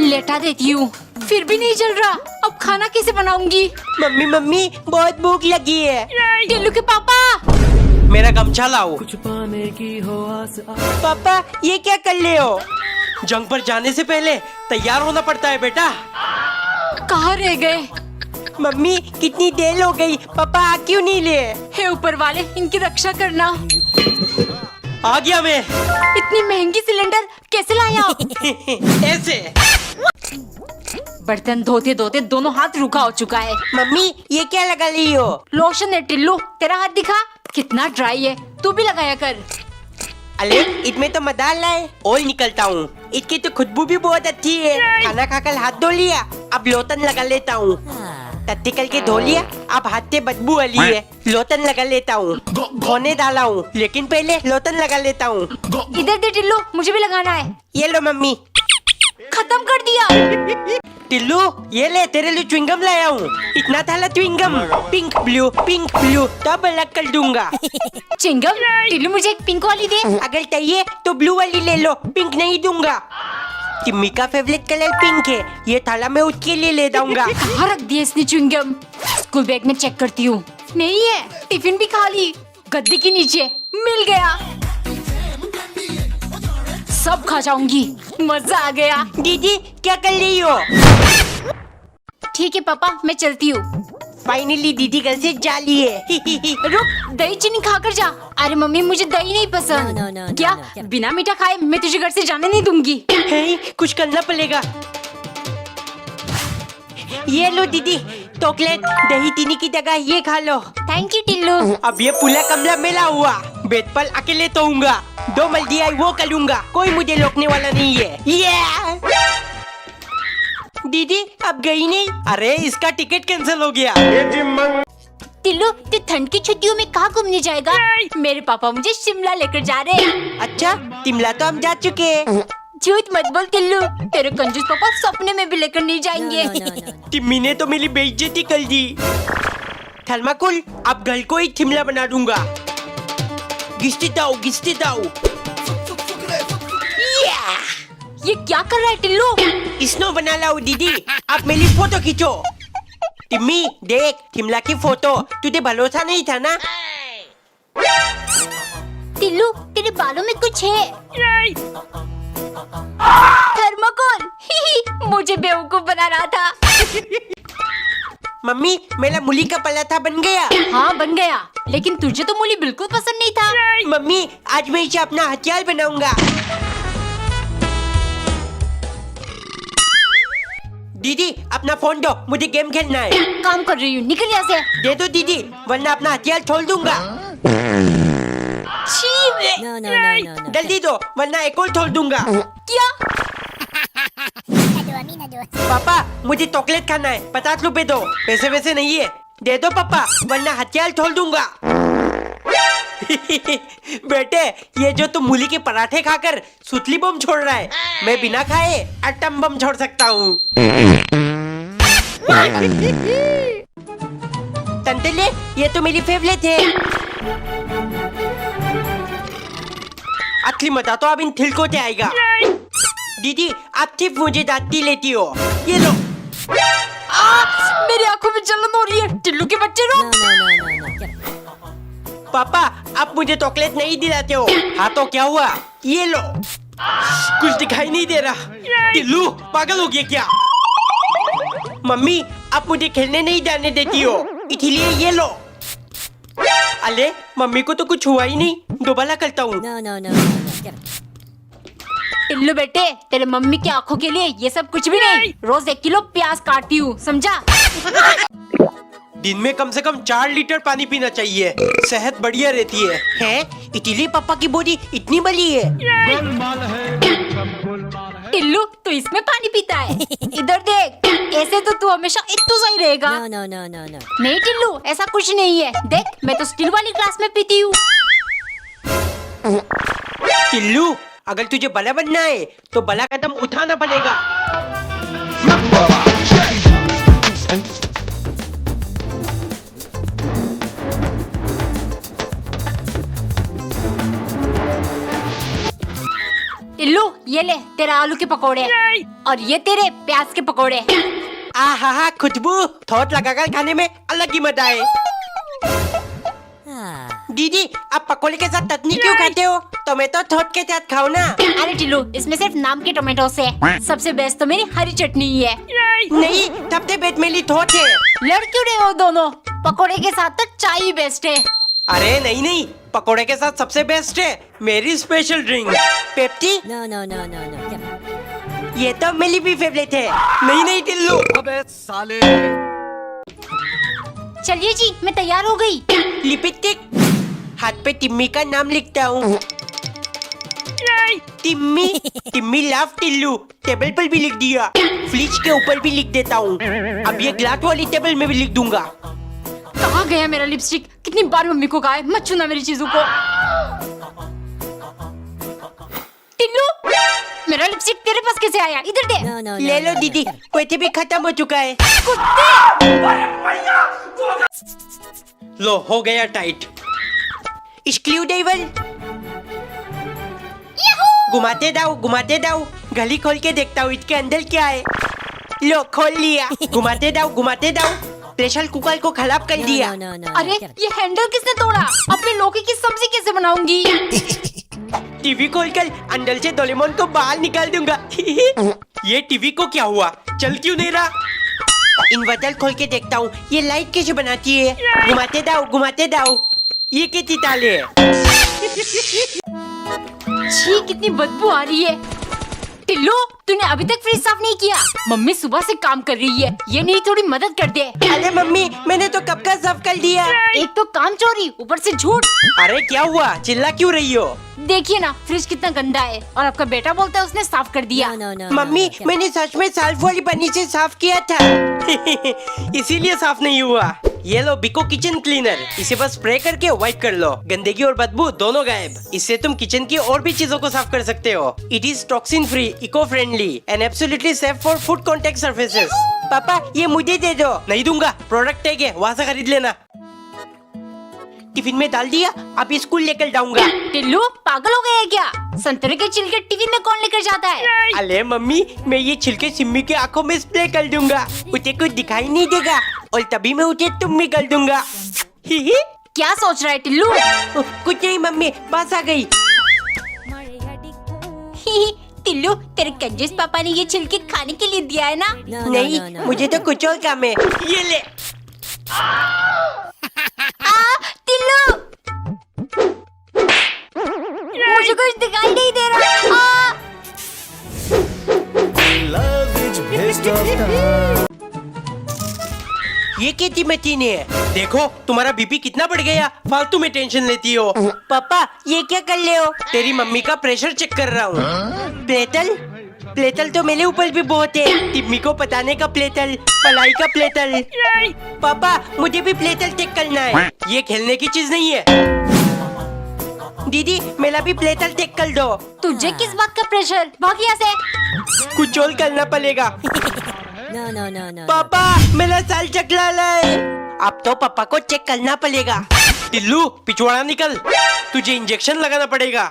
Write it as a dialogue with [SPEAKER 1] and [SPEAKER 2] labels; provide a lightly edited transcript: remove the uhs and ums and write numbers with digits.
[SPEAKER 1] लेटा देती हूँ, फिर भी नहीं जल रहा। अब खाना कैसे बनाऊंगी?
[SPEAKER 2] मम्मी मम्मी बहुत भूख लगी है।
[SPEAKER 1] टिल्लू के पापा,
[SPEAKER 3] मेरा गमछा लाओ।
[SPEAKER 2] पापा ये क्या कर रहे हो?
[SPEAKER 3] जंग पर जाने से पहले तैयार होना पड़ता है बेटा।
[SPEAKER 1] कहाँ रह गए?
[SPEAKER 2] मम्मी कितनी देर हो गई, पापा आ क्यों नहीं ले?
[SPEAKER 1] हे ऊपर वाले, इनकी रक्षा करना।
[SPEAKER 3] आ गया मैं।
[SPEAKER 1] इतनी महंगी सिलेंडर कैसे लाया?
[SPEAKER 3] ऐसे
[SPEAKER 1] बर्तन धोते धोते दोनों हाथ रूखा हो चुका है।
[SPEAKER 2] मम्मी ये क्या लगा रही हो?
[SPEAKER 1] लोशन है टिल्लू, तेरा हाथ दिखा कितना ड्राई है, तू भी लगाया कर।
[SPEAKER 2] अरे इसमें तो मदार लाए, ऑयल निकलता हूँ। इसकी तो खुशबू भी बहुत अच्छी है। खाना खाकर हाथ धो लिया, अब लोशन लगा लेता हूँ। टट्टी करके धो लिया, अब हाथ से बदबू वाली है, लोशन लगा लेता हूँ। धोने डाला हूँ, लेकिन पहले लोशन लगा लेता हूँ।
[SPEAKER 1] इधर दे टिल्लू, मुझे भी लगाना है।
[SPEAKER 2] ये लो मम्मी।
[SPEAKER 1] खत्म कर दिया।
[SPEAKER 2] टिल्लू ये ले, तेरे लिए च्युइंगम लाया हूँ। इतना थाला च्युइंगम, पिंक ब्लू तब अलग कर दूंगा।
[SPEAKER 1] चिंगम, टिल्लू मुझे एक पिंक वाली दे।
[SPEAKER 2] अगर चाहिए तो ब्लू वाली ले लो, पिंक नहीं दूंगा। टिम्मी का फेवरेट कलर पिंक है, ये थाला मैं उसके लिए ले जाऊंगा।
[SPEAKER 1] कहाँ रख दिया इसने च्युइंगम? स्कूल बैग में चेक करती हूँ, नहीं है। टिफिन भी खाली, गद्दे के नीचे मिल गया। सब खा जाऊंगी, मजा आ गया।
[SPEAKER 2] दीदी क्या कर रही हो?
[SPEAKER 1] ठीक है पापा, मैं चलती हूँ।
[SPEAKER 2] फाइनली दीदी घर से जा ली है।
[SPEAKER 1] रुक, दही चीनी खाकर जा। अरे मम्मी मुझे दही नहीं पसंद। क्या बिना मीठा खाए मैं तुझे घर से जाने नहीं दूंगी।
[SPEAKER 2] हे, कुछ करना पड़ेगा। ये लो दीदी, चॉकलेट दही चीनी की जगह ये खा लो।
[SPEAKER 1] Thank you Tillu.
[SPEAKER 2] अब ये पूरा कमरा मेरा हुआ, बेड पर अकेले सोऊंगा। जो मर्जी आई वो करूंगा, कोई मुझे रोकने वाला नहीं है। दीदी अब गई नहीं।
[SPEAKER 3] अरे इसका टिकट कैंसिल हो गया।
[SPEAKER 1] टिल्लू तू ठंड की छुट्टियों में कहाँ घूमने जाएगा? मेरे पापा मुझे शिमला लेकर जा रहे हैं।
[SPEAKER 2] अच्छा, शिमला तो हम जा चुके हैं।
[SPEAKER 1] झूठ मत बोल टिल्लू, तेरे कंजूस पापा सपने में भी लेकर नहीं जाएंगे।
[SPEAKER 2] टिम्मी ने तो मेरी बेइज्जती कर दी। थर्माकोल, अब घर को ही शिमला बना दूंगा। घिसती दाओ।
[SPEAKER 1] ये क्या कर रहा है टिल्लू?
[SPEAKER 2] स्नो बना लाओ दीदी, आप मेरी फोटो खींचो। टिम्मी देख शिमला की फोटो, तुझे भरोसा नहीं था ना?
[SPEAKER 1] टिल्लू तेरे बालों में कुछ है। थर्माकोल, मुझे बेवकूफ बना रहा था।
[SPEAKER 2] मम्मी मेरा मूली का पराठा बन गया।
[SPEAKER 1] हाँ बन गया, लेकिन तुझे तो मूली बिल्कुल पसंद नहीं था।
[SPEAKER 2] मम्मी आज मैं इसे अपना हथियार बनाऊंगा। दीदी अपना फोन दो, मुझे गेम खेलना है।
[SPEAKER 1] काम कर रही हूँ, निकल यहाँ से।
[SPEAKER 2] दे दो दीदी, वरना अपना हथियार छोड़ दूंगा। जल्दी दो, वरना एक और छोड़ दूंगा।
[SPEAKER 1] क्या?
[SPEAKER 2] पापा मुझे चॉकलेट खाना है, 50 रुपए दो। पैसे वैसे नहीं है, दे दो पापा, वरना हथियार छोड़ दूंगा। बेटे ये जो तुम मूली के पराठे खाकर सुतली बम छोड़ रहा है, मैं बिना खाए एटम बम छोड़ सकता हूँ। तंतले ये तो मेरी फेवरेट है। असली मजा तो अब इन थिल को आएगा। दीदी आप सिर्फ मुझे डांटती लेती हो। ये लो।
[SPEAKER 1] मेरी आंखों में जलन हो रही है। टिल्लू के बच्चे रो।
[SPEAKER 2] पापा आप मुझे चॉकलेट नहीं दिलाते हो। हाँ तो क्या हुआ, ये लो। कुछ दिखाई नहीं दे रहा। टिल्लू पागल हो गया क्या? मम्मी आप मुझे खेलने नहीं जाने देती हो, इसलिए ये लो। अरे मम्मी को तो कुछ हुआ ही नहीं, दोबारा करता हूँ।
[SPEAKER 1] टिल्लू बेटे, तेरे मम्मी की आंखों के लिए ये सब कुछ भी नहीं। रोज 1 किलो प्याज काटती हूँ, समझा?
[SPEAKER 3] दिन में कम से कम 4 लीटर पानी पीना चाहिए, सेहत बढ़िया रहती है।
[SPEAKER 2] हैं? इसीलिए पापा की बॉडी इतनी बड़ी है।
[SPEAKER 1] टिल्लू तू इसमें पानी पीता है? इधर देख, ऐसे तो तू हमेशा इतना सही रहेगा। नहीं टिल्लू ऐसा कुछ नहीं है, देख मैं तो स्टील वाली ग्लास में पीती हूँ।
[SPEAKER 2] टिल्लू अगर तुझे बड़ा बनना है तो बड़ा कदम उठाना पड़ेगा।
[SPEAKER 1] टिल्लू ये ले तेरा आलू के पकौड़े, और ये तेरे प्याज के पकोड़े।
[SPEAKER 2] आहा खुशबू, थोट लगाकर खाने में अलग ही मजा है। दीदी, आप पकोड़े के साथ चटनी क्यों खाते हो? टोमेटो थोट के साथ खाओ ना।
[SPEAKER 1] अरे टिल्लू, इसमें सिर्फ नाम के टोमेटो से सबसे बेस्ट तो मेरी हरी चटनी ही है।
[SPEAKER 2] नहीं, सबसे बेस्ट मेरी थोट है।
[SPEAKER 1] लड़ क्यों रहे हो दोनों? पकोड़े के साथ तो चाय ही बेस्ट है।
[SPEAKER 3] अरे नहीं नहीं, पकोड़े के साथ सबसे बेस्ट है मेरी special drink
[SPEAKER 2] Pepsi?
[SPEAKER 4] No, no, no, no, no.
[SPEAKER 2] ये तो मेरी भी फेवरेट है।
[SPEAKER 3] नहीं नहीं टिल्लू,
[SPEAKER 5] अबे साले।
[SPEAKER 1] चलिए जी, मैं तैयार हो गई।
[SPEAKER 2] लिपस्टिक, हाथ पे टिम्मी का नाम लिखता हूँ। टिम्मी, टिम्मी लव टिल्लू। टेबल पर भी लिख दिया, फ्रिज के ऊपर भी लिख देता हूँ। अब ये ग्लास वाली टेबल में भी लिख दूंगा।
[SPEAKER 1] कहाँ गया मेरा लिपस्टिक? कितनी बार मम्मी को कहा है मत छूना मेरी चीजों को। टिल्लू, मेरा लिपस्टिक तेरे पास कैसे आया? इधर दे।
[SPEAKER 4] No, no, no.
[SPEAKER 2] ले लो
[SPEAKER 4] no,
[SPEAKER 2] दीदी,
[SPEAKER 4] no.
[SPEAKER 2] वैसे भी खत्म हो चुका है।
[SPEAKER 3] लो हो गया टाइट।
[SPEAKER 2] स्क्रू ड्राइवर, घुमाते जाओ। गली खोल के देखता हूँ इसके अंदर क्या है। लो खोल लिया। घुमाते जाओ। प्रेशर कुकर को खराब कर दिया।
[SPEAKER 4] No, no, no, no.
[SPEAKER 1] अरे ये हैंडल किसने तोड़ा? अपने लौकी की सब्जी कैसे बनाऊंगी?
[SPEAKER 2] टीवी खोलकर अंदर से डोरेमोन को बाहर निकाल दूंगा।
[SPEAKER 3] ये टीवी को क्या हुआ, चल क्यों नहीं रहा?
[SPEAKER 2] इन्वर्टर खोल के देखता हूँ ये लाइट कैसे बनाती है। घुमाते जाओ। ये कितनी ताले है?
[SPEAKER 1] छी, कितनी बदबू आ रही है। टिल्लू, तूने अभी तक फ्रिज साफ नहीं किया? मम्मी सुबह से काम कर रही है, ये नहीं थोड़ी मदद कर दे।
[SPEAKER 2] अरे मम्मी, मैंने तो कब का साफ कर दिया।
[SPEAKER 1] एक तो काम चोरी, ऊपर से झूठ।
[SPEAKER 3] अरे क्या हुआ, चिल्ला क्यों रही हो?
[SPEAKER 1] देखिए ना, फ्रिज कितना गंदा है और आपका बेटा बोलता है उसने साफ कर दिया।
[SPEAKER 4] No, no, no,
[SPEAKER 2] mummy,
[SPEAKER 4] no, no.
[SPEAKER 2] मैंने सच में साल्फ वाली पन्नी से साफ किया था।
[SPEAKER 3] इसीलिए साफ नहीं हुआ। ये लो बिको किचन क्लीनर, इसे बस स्प्रे करके वाइप कर लो, गंदगी और बदबू दोनों गायब। इससे तुम किचन की और भी चीजों को साफ कर सकते हो। It is toxin free, eco friendly and absolutely safe for food contact surfaces.
[SPEAKER 2] पापा, ये मुझे दे दो।
[SPEAKER 3] नहीं दूंगा, प्रोडक्ट टैग है, वहाँ से खरीद लेना।
[SPEAKER 2] टिफिन में डाल दिया, अब स्कूल लेकर जाऊंगा।
[SPEAKER 1] टिल्लू, पागल हो गया है क्या? संतरे के छिलके टिफिन में कौन लेकर जाता है?
[SPEAKER 2] अरे मम्मी, मैं ये छिलके सिम्मी की आंखों में स्प्रे कर दूंगा, उसे कुछ दिखाई नहीं देगा और तभी मैं उसे तुम में कर दूंगा। ही ही।
[SPEAKER 1] क्या सोच रहा है टिल्लू?
[SPEAKER 2] कुछ नहीं मम्मी, बस आ गई।
[SPEAKER 1] टिल्लू, तेरे कंजूस पापा ने ये छिलके खाने के लिए दिया है ना?
[SPEAKER 4] No, no,
[SPEAKER 2] नहीं,
[SPEAKER 4] no, no.
[SPEAKER 2] मुझे तो कुछ और काम है। ये ले।
[SPEAKER 1] टिल्लू, मुझे कुछ दिखाई नहीं दे रहा।
[SPEAKER 5] Love is best of time.
[SPEAKER 2] ये कितनी मशीन है?
[SPEAKER 3] देखो तुम्हारा बीपी कितना बढ़ गया, फालतू में टेंशन लेती हो।
[SPEAKER 2] पापा, ये क्या कर ले हो?
[SPEAKER 3] तेरी मम्मी का प्रेशर चेक कर रहा हूँ।
[SPEAKER 2] प्लेटल तो मेरे ऊपर भी बहुत है। टिम्मी को पताने का प्लेटल, पलाई का प्लेटल। पापा, मुझे भी प्लेटल चेक करना है।
[SPEAKER 3] ये खेलने की चीज नहीं है।
[SPEAKER 2] दीदी, मेरा भी प्लेटल चेक कर दो।
[SPEAKER 1] तुझे किस बात का प्रेशर? भाग यहाँ से।
[SPEAKER 2] कुछ और करना पड़ेगा।
[SPEAKER 4] No, no, no, no.
[SPEAKER 2] पापा, मेरा साल चकला है। अब तो पापा को चेक करना पड़ेगा।
[SPEAKER 3] टिल्लू पिछवाड़ा निकल, तुझे इंजेक्शन लगाना पड़ेगा।